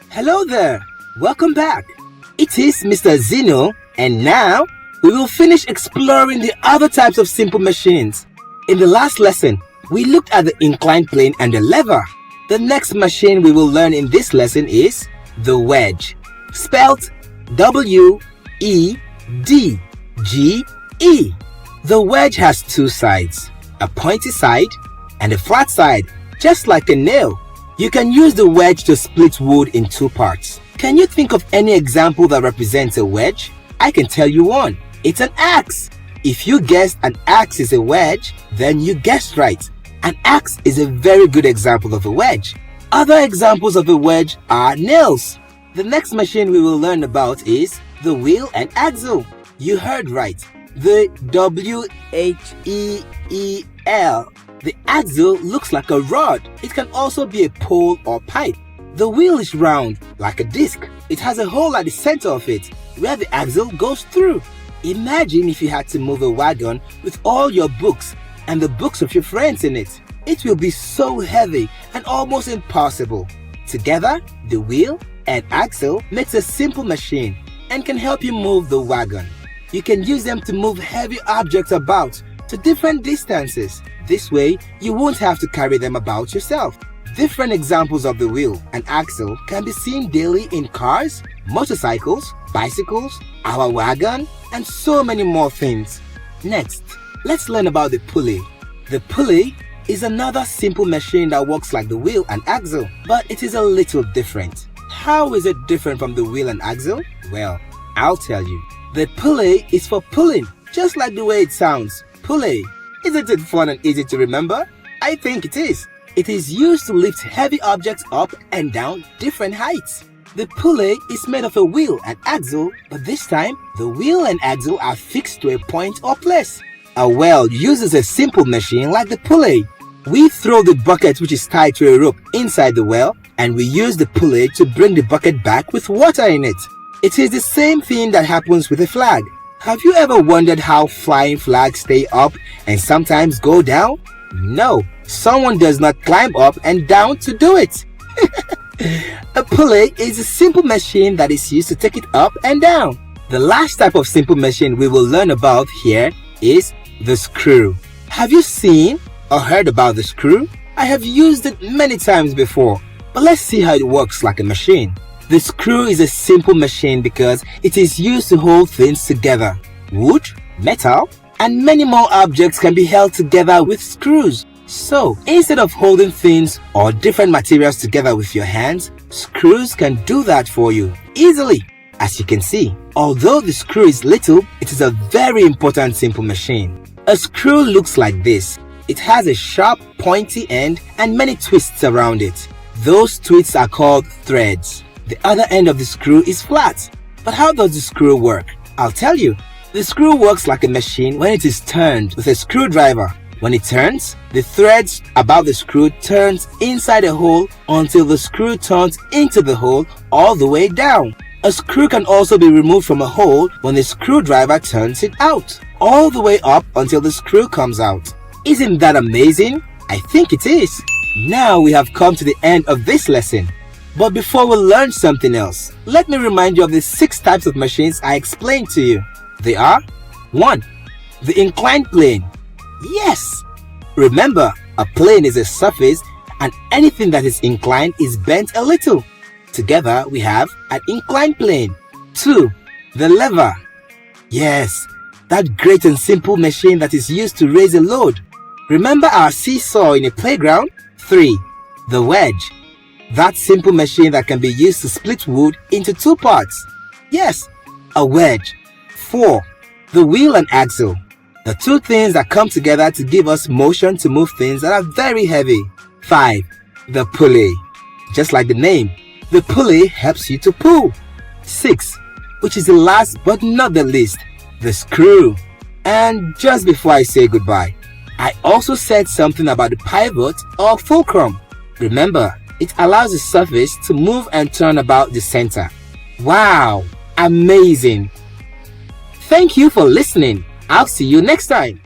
Hello there, welcome back. It is Mr. Zeno, and now we will finish exploring the other types of simple machines. In the last lesson, we looked at the inclined plane and the lever. The next machine we will learn in this lesson is the wedge, spelled W-E-D-G-E. The wedge has two sides, a pointy side and a flat side, just like a nail. You can use the wedge to split wood in two parts. Can you think of any example that represents a wedge? I can tell you one. It's an axe. If you guessed an axe is a wedge, then you guessed right. An axe is a very good example of a wedge. Other examples of a wedge are nails. The next machine we will learn about is the wheel and axle. You heard right. The W-H-E-E-L. The axle looks like a rod. It can also be a pole or pipe. The wheel is round, like a disc. It has a hole at the center of it, where the axle goes through. Imagine if you had to move a wagon with all your books and the books of your friends in it. It will be so heavy and almost impossible. Together, the wheel and axle makes a simple machine and can help you move the wagon. You can use them to move heavy objects about to different distances. This way, you won't have to carry them about yourself. Different examples of the wheel and axle can be seen daily in cars, motorcycles, bicycles, our wagon, and so many more things. Next, let's learn about the pulley. The pulley is another simple machine that works like the wheel and axle, but it is a little different. How is it different from the wheel and axle? Well, I'll tell you. The pulley is for pulling, just like the way it sounds, pulley. Isn't it fun and easy to remember? I think it is. It is used to lift heavy objects up and down different heights. The pulley is made of a wheel and axle, but this time, the wheel and axle are fixed to a point or place. A well uses a simple machine like the pulley. We throw the bucket, which is tied to a rope, inside the well, and we use the pulley to bring the bucket back with water in it. It is the same thing that happens with a flag. Have you ever wondered how flying flags stay up and sometimes go down? No, someone does not climb up and down to do it. A pulley is a simple machine that is used to take it up and down. The last type of simple machine we will learn about here is the screw. Have you seen or heard about the screw? I have used it many times before, but let's see how it works like a machine. The screw is a simple machine because it is used to hold things together. Wood, metal, and many more objects can be held together with screws. So, instead of holding things or different materials together with your hands, screws can do that for you easily. As you can see, although the screw is little, it is a very important simple machine. A screw looks like this. It has a sharp, pointy end and many twists around it. Those twists are called threads. The other end of the screw is flat. But how does the screw work? I'll tell you. The screw works like a machine when it is turned with a screwdriver. When it turns, the threads about the screw turns inside a hole until the screw turns into the hole all the way down. A screw can also be removed from a hole when the screwdriver turns it out, all the way up until the screw comes out. Isn't that amazing? I think it is. Now we have come to the end of this lesson. But before we learn something else, let me remind you of the 6 types of machines I explained to you. They are 1. The inclined plane. Yes! Remember, a plane is a surface and anything that is inclined is bent a little. Together we have an inclined plane. 2. The lever. Yes, that great and simple machine that is used to raise a load. Remember our seesaw in a playground? 3. The wedge. That simple machine that can be used to split wood into 2 parts. Yes, a wedge. 4. The wheel and axle. The 2 things that come together to give us motion to move things that are very heavy. 5. The pulley. Just like the name, the pulley helps you to pull. 6. Which is the last but not the least, the screw. And just before I say goodbye, I also said something about the pivot or fulcrum. Remember, it allows the surface to move and turn about the center. Wow, amazing! Thank you for listening. I'll see you next time.